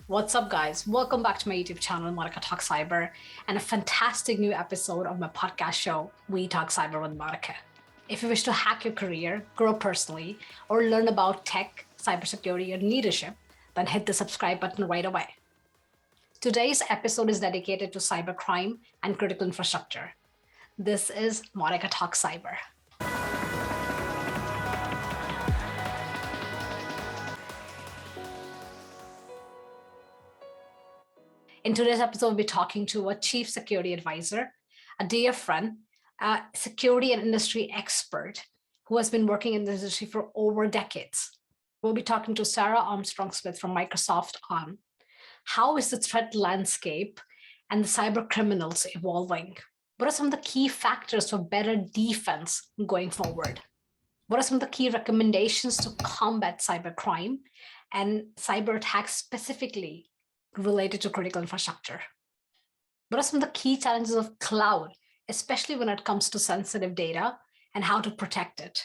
What's up, guys? Welcome back to my YouTube channel, Monica Talk Cyber, and a fantastic new episode of my podcast show, We Talk Cyber with Monica. If you wish to hack your career, grow personally, or learn about tech, cybersecurity, and leadership, then hit the subscribe button right away. Today's episode is dedicated to cybercrime and critical infrastructure. This is Monica Talk Cyber. In today's episode, we'll be talking to a chief security advisor, a dear friend, a security and industry expert who has been working in this industry for over decades. We'll be talking to Sarah Armstrong-Smith from Microsoft on how is the threat landscape and the cyber criminals evolving? What are some of the key factors for better defense going forward? What are some of the key recommendations to combat cybercrime and cyber attacks specifically related to critical infrastructure? What are some of the key challenges of cloud, especially when it comes to sensitive data and how to protect it?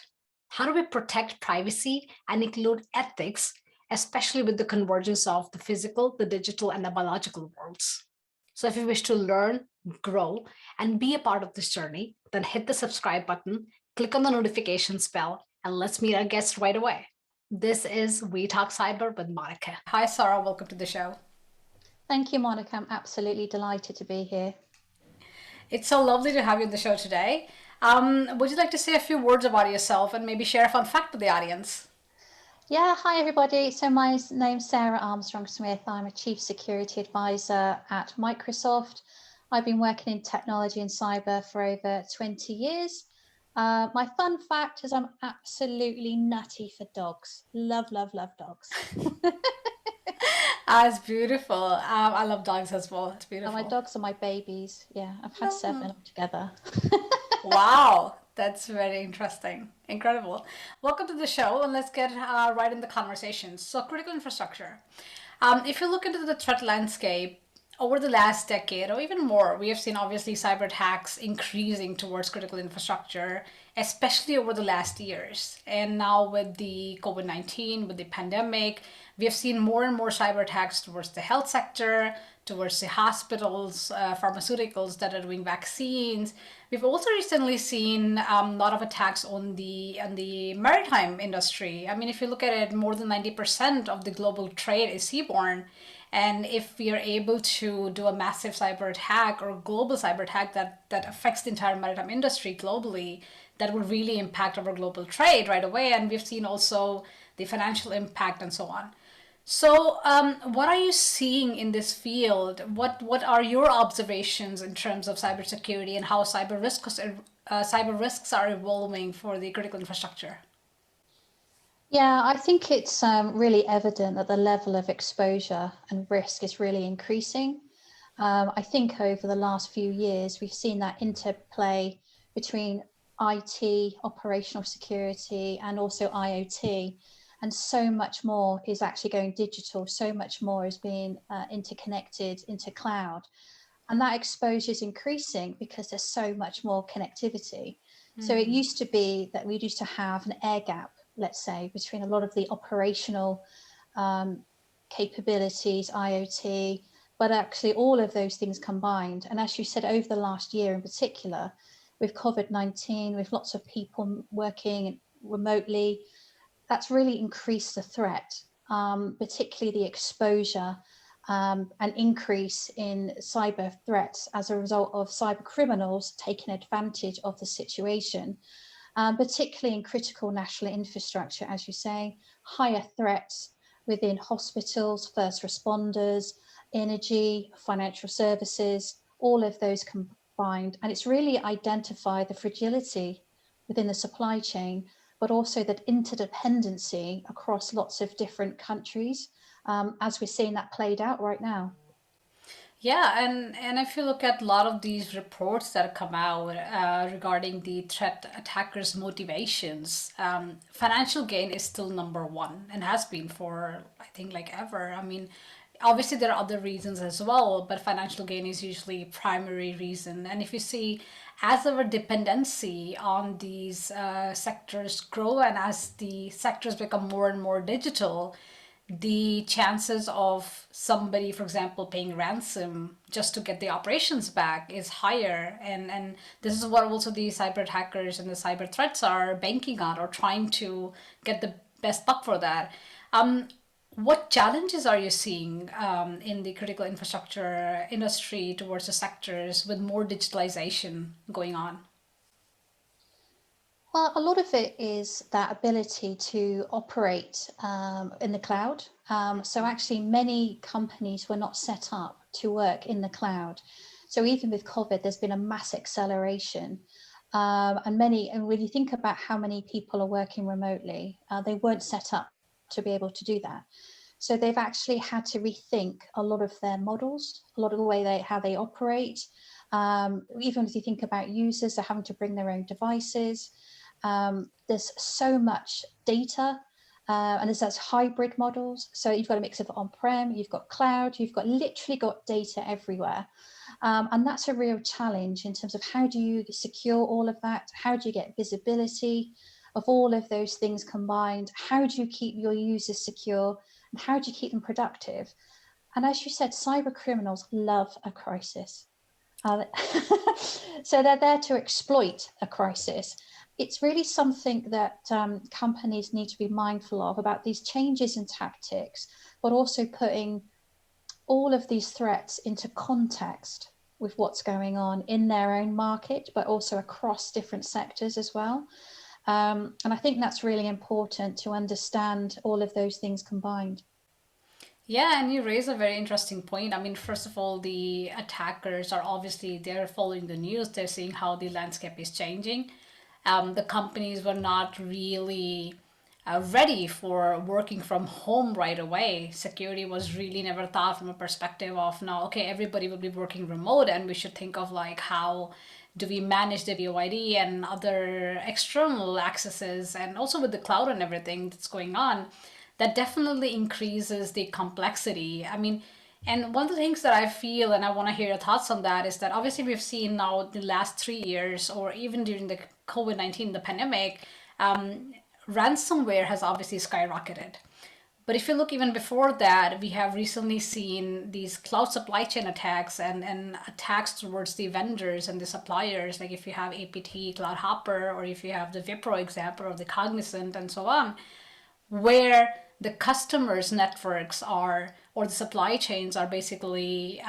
How do we protect privacy and include ethics, especially with the convergence of the physical, the digital, and the biological worlds? So if you wish to learn, grow, and be a part of this journey, then hit the subscribe button, click on the notifications bell, and let's meet our guest right away. This is We Talk Cyber with Monica. Hi, Sarah. Welcome to the show. Thank you, Monica. I'm absolutely delighted to be here. It's so lovely to have you on the show today. Would you like to say a few words about yourself and maybe share a fun fact with the audience? Yeah, hi everybody. So my name's Sarah Armstrong-Smith. I'm a Chief Security Advisor at Microsoft. I've been working in technology and cyber for over 20 years. My fun fact is I'm absolutely nutty for dogs. Love, love, love dogs. That's beautiful. I love dogs as well. It's beautiful. And my dogs are my babies. Yeah, I've had 7 altogether. Wow, that's very interesting. Incredible. Welcome to the show, and let's get right in the conversation. So, critical infrastructure. If you look into the threat landscape over the last decade or even more, we have seen obviously cyber attacks increasing towards critical infrastructure, especially over the last years. And now with the COVID-19, with the pandemic, we have seen more and more cyber attacks towards the health sector, towards the hospitals, pharmaceuticals that are doing vaccines. We've also recently seen a lot of attacks on the maritime industry. I mean, if you look at it, more than 90% of the global trade is seaborne. And if we are able to do a massive cyber attack or a global cyber attack that affects the entire maritime industry globally, that will really impact our global trade right away. And we've seen also the financial impact and so on. So what are you seeing in this field? What are your observations in terms of cybersecurity and how cyber risks are evolving for the critical infrastructure? Yeah, I think it's really evident that the level of exposure and risk is really increasing. I think over the last few years, we've seen that interplay between IT, operational security, and also IoT. And so much more is actually going digital, so much more is being interconnected into cloud. And that exposure is increasing because there's so much more connectivity. So it used to be that we used to have an air gap, let's say, between a lot of the operational capabilities, IoT, but actually all of those things combined. And as you said, over the last year in particular, with COVID-19, with lots of people working remotely, that's really increased the threat, particularly the exposure and increase in cyber threats as a result of cyber criminals taking advantage of the situation, particularly in critical national infrastructure, as you say, higher threats within hospitals, first responders, energy, financial services, all of those combined. And it's really identified the fragility within the supply chain, but also that interdependency across lots of different countries, as we're seeing that played out right now. Yeah, and if you look at a lot of these reports that come out regarding the threat attackers' motivations, financial gain is still number one and has been for, I think, like ever. I mean, obviously there are other reasons as well, but financial gain is usually primary reason. And if you see, as our dependency on these sectors grow and as the sectors become more and more digital, the chances of somebody, for example, paying ransom just to get the operations back is higher. And this is what also the cyber attackers and the cyber threats are banking on, or trying to get the best buck for that. What challenges are you seeing in the critical infrastructure industry towards the sectors with more digitalization going on? Well, a lot of it is that ability to operate in the cloud. So actually many companies were not set up to work in the cloud. So even with COVID, there's been a mass acceleration. And when you think about how many people are working remotely, they weren't set up to be able to do that. So they've actually had to rethink a lot of their models, a lot of the way how they operate. Even if you think about users, they're having to bring their own devices. There's so much data, and there's those hybrid models. So you've got a mix of on-prem, you've got cloud, you've got literally got data everywhere. And that's a real challenge in terms of how do you secure all of that? How do you get visibility of all of those things combined? How do you keep your users secure? And how do you keep them productive? And as you said, cyber criminals love a crisis. So they're there to exploit a crisis. It's really something that companies need to be mindful of about these changes in tactics, but also putting all of these threats into context with what's going on in their own market, but also across different sectors as well. And I think that's really important to understand all of those things combined. Yeah, and you raise a very interesting point. I mean, first of all, the attackers are obviously they're following the news. They're seeing how the landscape is changing. The companies were not really ready for working from home right away. Security was really never thought from a perspective of now, okay, everybody will be working remote, and we should think of like how do we manage the VoID and other external accesses, and also with the cloud and everything that's going on. That definitely increases the complexity. I mean, and one of the things that I feel, and I want to hear your thoughts on that, is that obviously we've seen now the last 3 years, or even during the COVID-19, the pandemic, ransomware has obviously skyrocketed. But if you look even before that, we have recently seen these cloud supply chain attacks and attacks towards the vendors and the suppliers. Like if you have APT, Cloud Hopper, or if you have the Wipro example or the Cognizant and so on, where the customers' networks are, or the supply chains are basically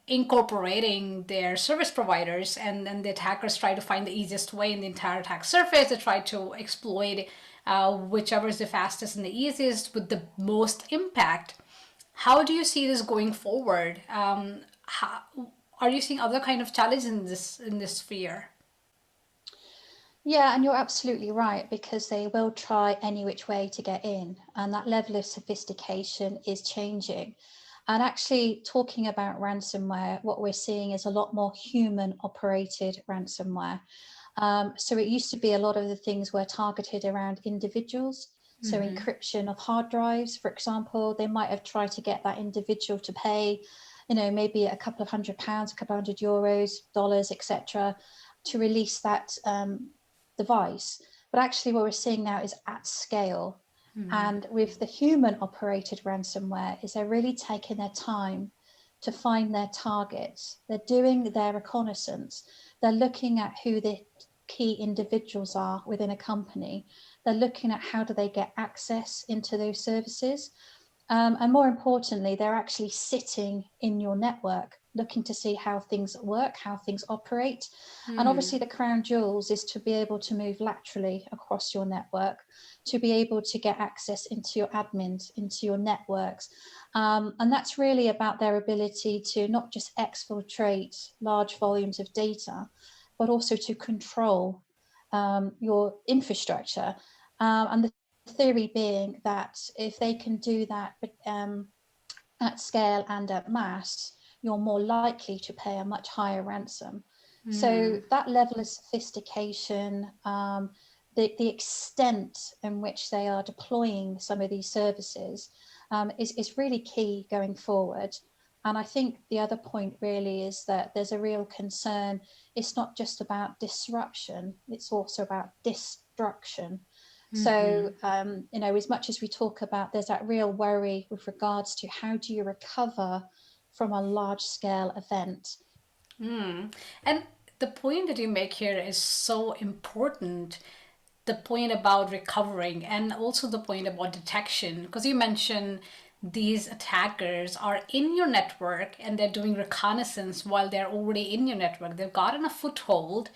incorporating their service providers, and then the attackers try to find the easiest way in the entire attack surface. They try to exploit whichever is the fastest and the easiest with the most impact. How do you see this going forward? How, are you seeing other kind of challenges in this sphere? Yeah, and you're absolutely right, because they will try any which way to get in, and that level of sophistication is changing. And actually, talking about ransomware, what we're seeing is a lot more human operated ransomware. So it used to be a lot of the things were targeted around individuals. So encryption of hard drives, for example, they might have tried to get that individual to pay, maybe a couple of £100, a couple of €100, dollars, etc., to release that device. But actually what we're seeing now is at scale. And with the human operated ransomware is they're really taking their time to find their targets. They're doing their reconnaissance. They're looking at who the key individuals are within a company. They're looking at how do they get access into those services. And more importantly, they're actually sitting in your network, looking to see how things work, how things operate. And obviously the crown jewels is to be able to move laterally across your network, to be able to get access into your admins, into your networks. And that's really about their ability to not just exfiltrate large volumes of data, but also to control your infrastructure. And the theory being that if they can do that at scale and at mass, you're more likely to pay a much higher ransom. So that level of sophistication, the extent in which they are deploying some of these services is really key going forward. And I think the other point really is that there's a real concern. It's not just about disruption, it's also about destruction. So, as much as we talk about, there's that real worry with regards to how do you recover from a large scale event. And the point that you make here is so important. The point about recovering and also the point about detection, because you mentioned these attackers are in your network and they're doing reconnaissance while they're already in your network. They've gotten a foothold.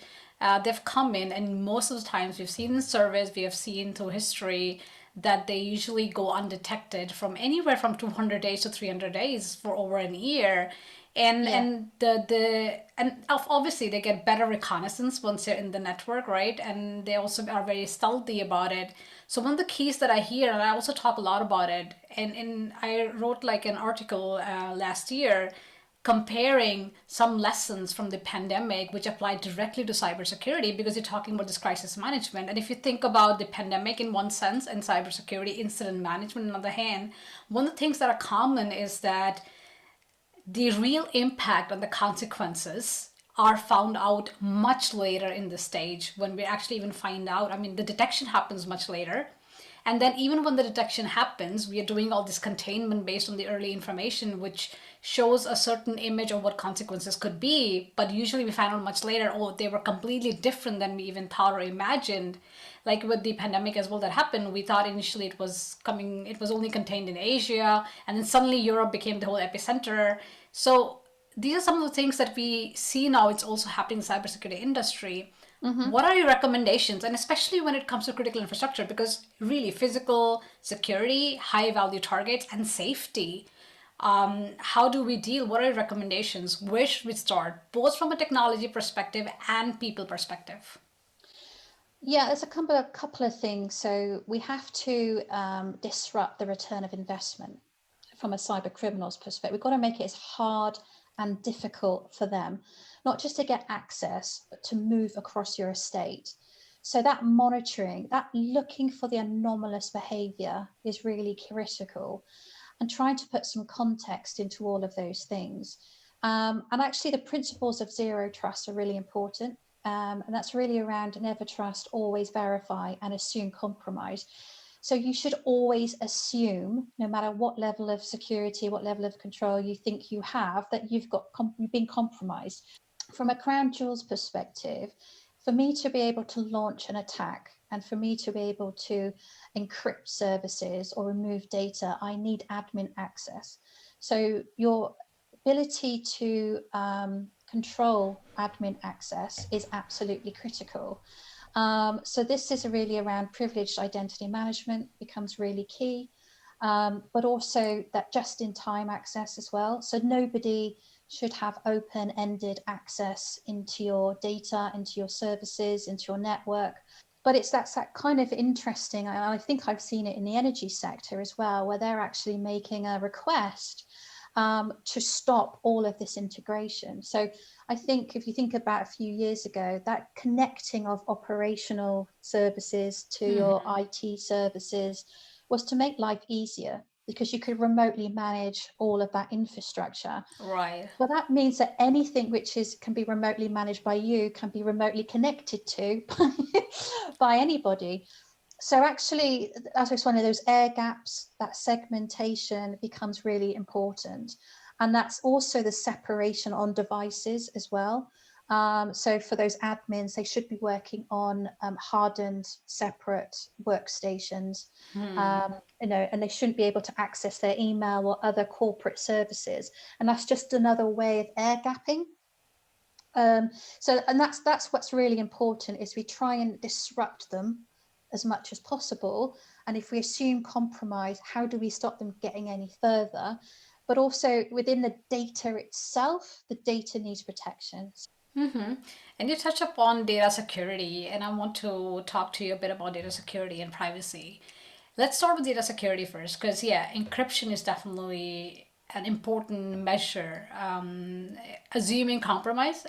They've come in, and most of the times we've seen in surveys, we have seen through history that they usually go undetected from anywhere from 200 days to 300 days for over a year. And Yeah. obviously they get better reconnaissance once they're in the network, right? And they also are very stealthy about it. So one of the keys that I hear, and I also talk a lot about it, and I wrote like an article last year comparing some lessons from the pandemic which apply directly to cybersecurity, because you're talking about this crisis management. And if you think about the pandemic in one sense and cybersecurity incident management on the other hand, one of the things that are common is that the real impact and the consequences are found out much later in the stage when we actually even find out. I mean, the detection happens much later. And then even when the detection happens, we are doing all this containment based on the early information, which shows a certain image of what consequences could be. But usually we find out much later, oh, they were completely different than we even thought or imagined. Like with the pandemic as well that happened, we thought initially it was only contained in Asia, and then suddenly Europe became the whole epicenter. So these are some of the things that we see now. It's also happening in the cybersecurity industry. What are your recommendations, and especially when it comes to critical infrastructure? Because really, physical security, high value targets, and safety. How do we deal? What are your recommendations? Where should we start, both from a technology perspective and people perspective? Yeah, there's a couple of things. So we have to disrupt the return of investment from a cyber criminal's perspective. We've got to make it as hard and difficult for them, not just to get access, but to move across your estate. So that monitoring, that looking for the anomalous behavior is really critical, and trying to put some context into all of those things. And actually, the principles of zero trust are really important. And that's really around never trust, always verify, and assume compromise. So you should always assume, no matter what level of security, what level of control you think you have, that you've been compromised. From a crown jewels perspective, for me to be able to launch an attack and for me to be able to encrypt services or remove data, I need admin access. So your ability to control admin access is absolutely critical. So this is really around privileged identity management becomes really key, but also that just-in-time access as well. So nobody should have open-ended access into your data, into your services, into your network. But that's that kind of interesting, and I think I've seen it in the energy sector as well, where they're actually making a request to stop all of this integration. So I think if you think about a few years ago, that connecting of operational services to your IT services was to make life easier, because you could remotely manage all of that infrastructure. Right. Well, that means that anything which can be remotely managed by you can be remotely connected to by anybody. So actually, that's one of those air gaps, that segmentation becomes really important. And that's also the separation on devices as well. So for those admins, they should be working on hardened, separate workstations, and they shouldn't be able to access their email or other corporate services. And that's just another way of air gapping. And that's what's really important, is we try and disrupt them as much as possible. And if we assume compromise, how do we stop them getting any further? But also within the data itself, the data needs protection. And you touch upon data security, and I want to talk to you a bit about data security and privacy. Let's start with data security first, because yeah, encryption is definitely an important measure. Assuming compromise,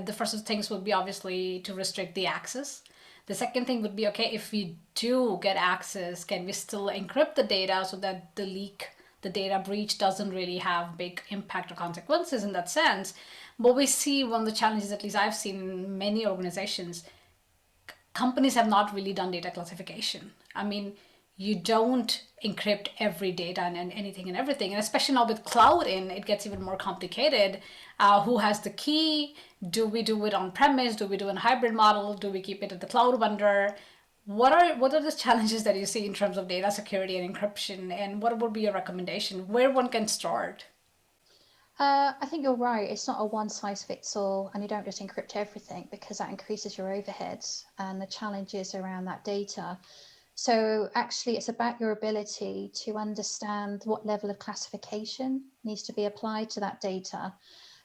the first things would be obviously to restrict the access. The second thing would be, okay, if we do get access, can we still encrypt the data so that the leak, the data breach doesn't really have big impact or consequences in that sense? But we see one of the challenges, at least I've seen in many organizations, companies have not really done data classification. I mean, you don't encrypt every data and anything and everything. And especially now with cloud in, it gets even more complicated. Who has the key? Do we do it on premise? Do we do a hybrid model? Do we keep it at the cloud vendor? What are the challenges that you see in terms of data security and encryption? And what would be your recommendation where one can start? I think you're right. It's not a one size fits all, and you don't just encrypt everything because that increases your overheads and the challenges around that data. So actually, it's about your ability to understand what level of classification needs to be applied to that data.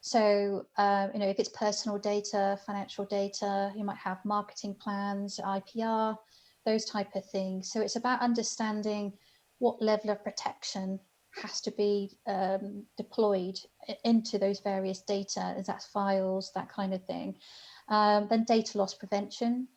So, if it's personal data, financial data, you might have marketing plans, IPR, those type of things. So it's about understanding what level of protection has to be deployed into those various data, as that's files, that kind of thing. Then data loss prevention.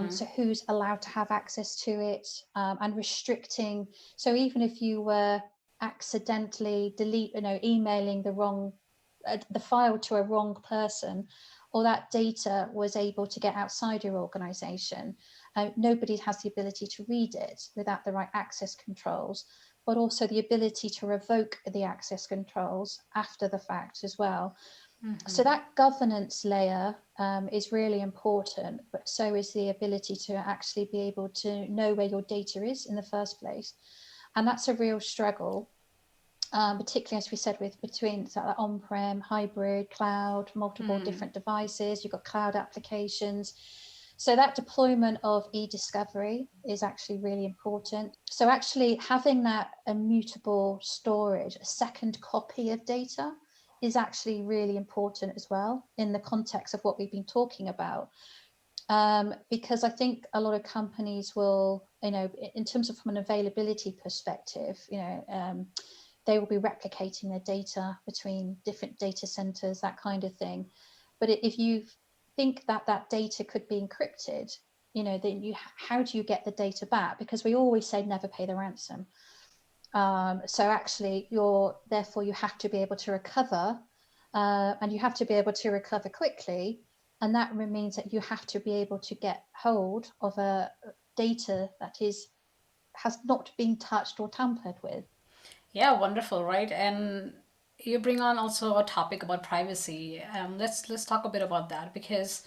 So who's allowed to have access to it, and restricting. So even if you were accidentally emailing the file to a wrong person, or that data was able to get outside your organization, nobody has the ability to read it without the right access controls, but also the ability to revoke the access controls after the fact as well. So that governance layer is really important, but so is the ability to actually be able to know where your data is in the first place. And that's a real struggle, particularly as we said with between on-prem, hybrid, cloud, multiple different devices. You've got cloud applications. So that deployment of e-discovery is actually really important. So actually having that immutable storage, a second copy of data, is actually really important as well in the context of what we've been talking about. Because I think a lot of companies will, in terms of from an availability perspective, they will be replicating their data between different data centers, that kind of thing. But if you think that that data could be encrypted, then how do you get the data back? Because we always say never pay the ransom. So actually, therefore you have to be able to recover, and you have to be able to recover quickly. And that means that you have to be able to get hold of a data that has not been touched or tampered with. Yeah, wonderful, right? And you bring on also a topic about privacy. Let's talk a bit about that, because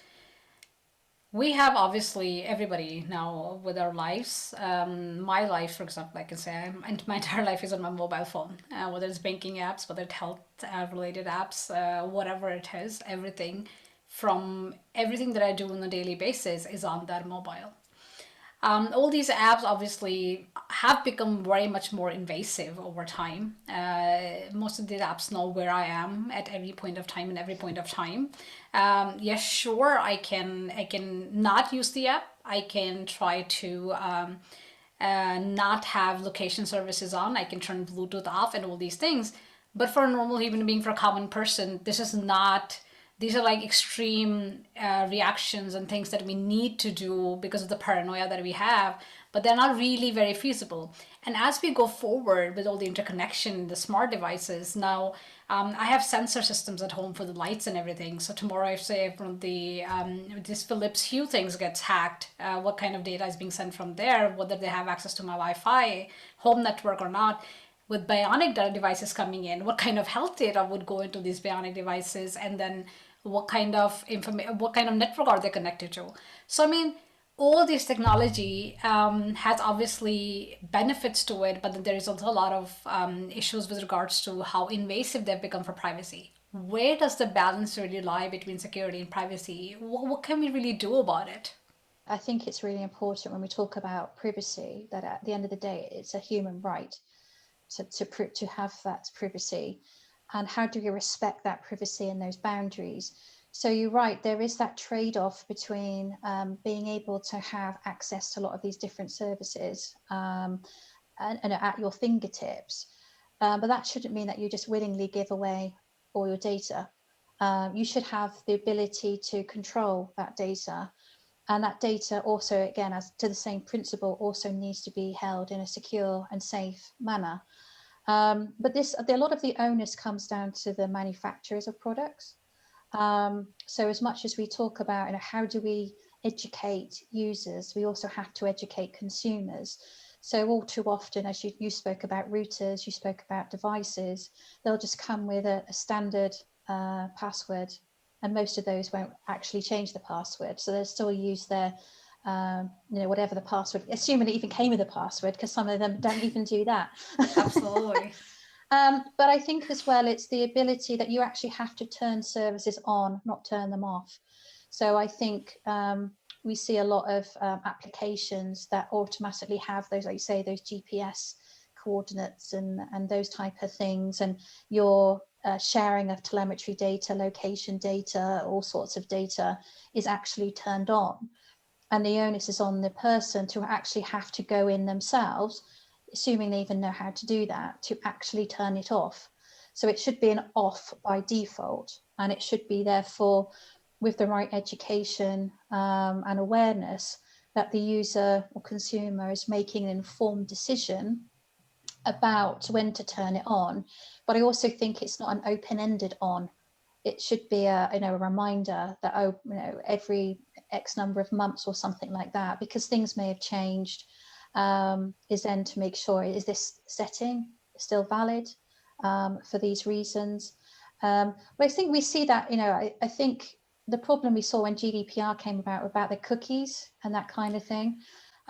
we have obviously everybody now with our lives. My life, for example, I can say and my entire life is on my mobile phone. Whether it's banking apps, whether it's health related apps, whatever it is, everything that I do on a daily basis is on that mobile. All these apps obviously have become very much more invasive over time. Most of these apps know where I am at every point of time and every point of time. Yes, sure, I can not use the app. I can try to not have location services on. I can turn Bluetooth off and all these things. But for a normal human being, for a common person, this is not. These are like extreme reactions and things that we need to do because of the paranoia that we have, but they're not really very feasible. And as we go forward with all the interconnection, the smart devices, now I have sensor systems at home for the lights and everything. So tomorrow, if say from this Philips Hue things gets hacked, what kind of data is being sent from there, whether they have access to my Wi-Fi home network or not. With bionic devices coming in, what kind of health data would go into these bionic devices, and then what kind of network are they connected to? So I mean, all this technology has obviously benefits to it, but then there is also a lot of issues with regards to how invasive they've become for privacy. Where does the balance really lie between security and privacy? What can we really do about it? I think it's really important when we talk about privacy that at the end of the day, it's a human right to have that privacy. And how do you respect that privacy and those boundaries? So you're right, there is that trade-off between being able to have access to a lot of these different services, and at your fingertips. But that shouldn't mean that you just willingly give away all your data. You should have the ability to control that data. And that data also, again, as to the same principle, also needs to be held in a secure and safe manner. But a lot of the onus comes down to the manufacturers of products. So as much as we talk about, how do we educate users, we also have to educate consumers. So all too often, as you spoke about routers, you spoke about devices, they'll just come with a standard password, and most of those won't actually change the password. So they'll still use their, whatever the password, assuming it even came with a password, because some of them don't even do that. Absolutely. But I think as well, it's the ability that you actually have to turn services on, not turn them off. So I think we see a lot of applications that automatically have those, like you say, those GPS coordinates and those type of things, and your sharing of telemetry data, location data, all sorts of data is actually turned on. And the onus is on the person to actually have to go in themselves, assuming they even know how to do that, to actually turn it off. So it should be an off by default, and it should be therefore with the right education and awareness that the user or consumer is making an informed decision about when to turn it on. But I also think it's not an open-ended on. It should be a reminder that, every X number of months or something like that, because things may have changed, is then to make sure, is this setting still valid for these reasons? But I think we see that, I think the problem we saw when GDPR came about the cookies and that kind of thing.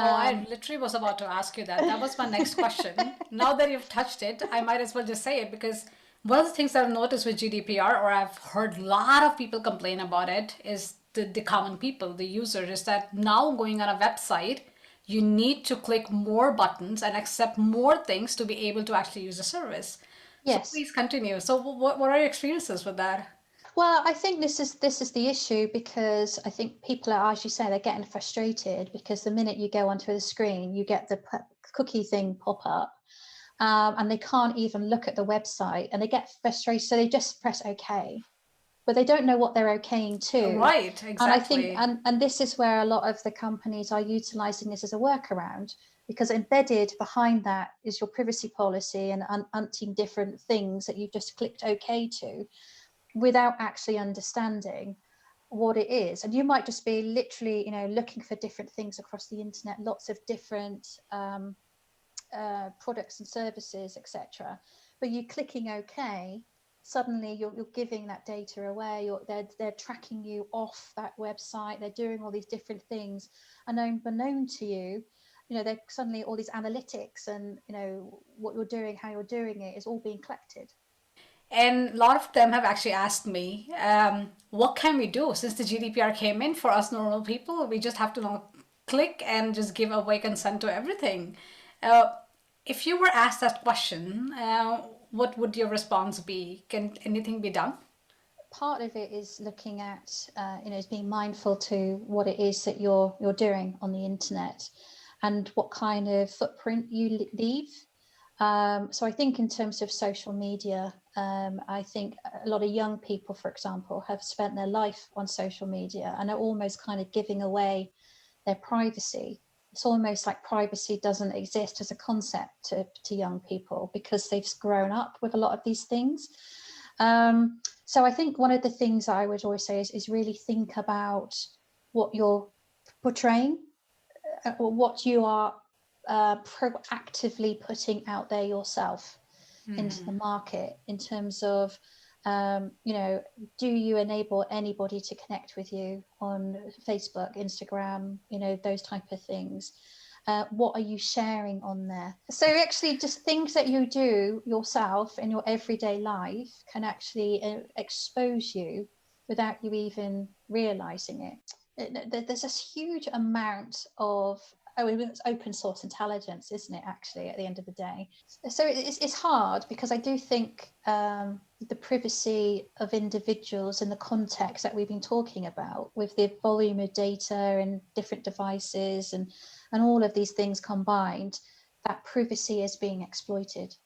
Oh, I literally was about to ask you that. That was my next question. Now that you've touched it, I might as well just say it, because one of the things I've noticed with GDPR, or I've heard a lot of people complain about it, is the common people, the user, is that now going on a website, you need to click more buttons and accept more things to be able to actually use the service. So Yes. please continue. So what are your experiences with that? Well, I think this is the issue, because I think people are, as you say, they're getting frustrated because the minute you go onto the screen, you get the cookie thing pop up, and they can't even look at the website, and they get frustrated, so they just press OK, but they don't know what they're okaying to. Right, And I think, exactly. and this is where a lot of the companies are utilizing this as a workaround, because embedded behind that is your privacy policy and umpteen different things that you just clicked OK to, without actually understanding what it is. And you might just be literally, looking for different things across the internet, lots of different products and services, etc. But you clicking OK, suddenly you're giving that data away, or they're tracking you off that website. They're doing all these different things, and unbeknown to you, they're suddenly all these analytics and what you're doing, how you're doing it, is all being collected. And a lot of them have actually asked me, what can we do since the GDPR came in for us normal people? We just have to now click and just give away consent to everything. Uh, if you were asked that question, what would your response be? Can anything be done? Part of it is looking at, is being mindful to what it is that you're doing on the internet, and what kind of footprint you leave. So I think in terms of social media, I think a lot of young people, for example, have spent their life on social media and are almost kind of giving away their privacy. It's almost like privacy doesn't exist as a concept to young people, because they've grown up with a lot of these things. So I think one of the things I would always say is really think about what you're portraying, or what you are proactively putting out there yourself into the market, in terms of, do you enable anybody to connect with you on Facebook, Instagram, those type of things? What are you sharing on there? So actually, just things that you do yourself in your everyday life can actually expose you without you even realizing it. There's this huge amount of, it's open source intelligence, isn't it, actually, at the end of the day? So it's hard, because I do think the privacy of individuals in the context that we've been talking about, with the volume of data and different devices and all of these things combined, that privacy is being exploited.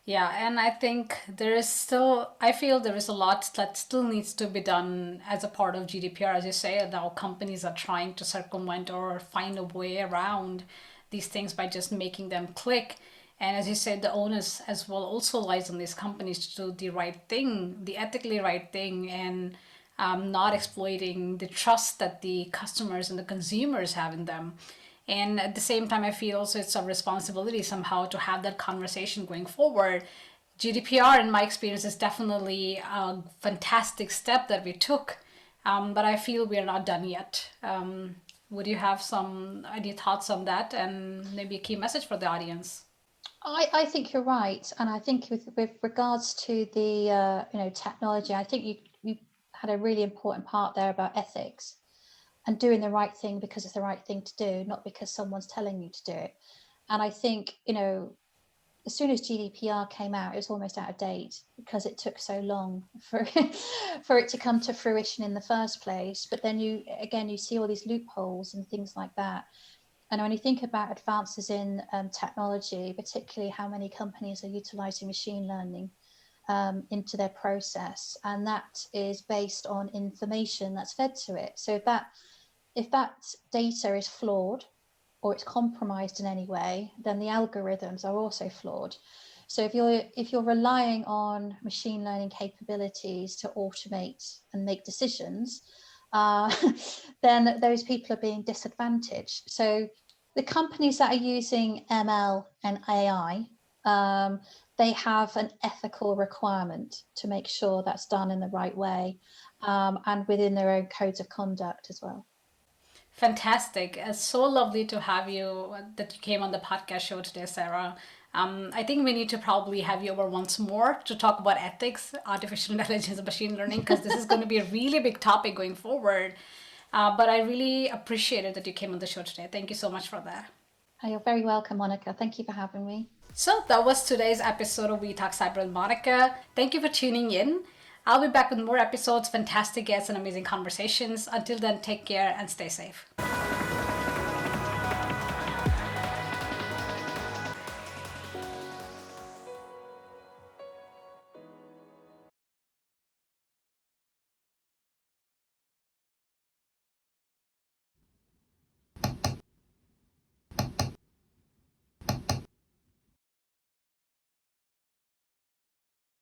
Yeah, and I think there is still, I feel there is a lot that still needs to be done as a part of GDPR. As you say, now companies are trying to circumvent or find a way around these things by just making them click. And as you said, the onus as well also lies on these companies to do the right thing, the ethically right thing, and not exploiting the trust that the customers and the consumers have in them. And at the same time, I feel also it's a responsibility somehow to have that conversation going forward. GDPR, in my experience, is definitely a fantastic step that we took, but I feel we are not done yet. Would you have any thoughts on that and maybe a key message for the audience? I think you're right, and I think with regards to the technology, I think you had a really important part there about ethics and doing the right thing because it's the right thing to do, not because someone's telling you to do it. And I think as soon as GDPR came out, it was almost out of date because it took so long for for it to come to fruition in the first place. But then you see all these loopholes and things like that. And when you think about advances in technology, particularly how many companies are utilizing machine learning into their process, and that is based on information that's fed to it. So if that data is flawed or it's compromised in any way, then the algorithms are also flawed. So if you're relying on machine learning capabilities to automate and make decisions, then those people are being disadvantaged. So the companies that are using ML and AI, they have an ethical requirement to make sure that's done in the right way, and within their own codes of conduct as well. Fantastic. It's so lovely to have you, that you came on the podcast show today, Sarah. I think we need to probably have you over once more to talk about ethics, artificial intelligence, and machine learning, because this is going to be a really big topic going forward. But I really appreciated that you came on the show today. Thank you so much for that. You're very welcome, Monica. Thank you for having me. So that was today's episode of We Talk Cyber with Monica. Thank you for tuning in. I'll be back with more episodes, fantastic guests, and amazing conversations. Until then, take care and stay safe.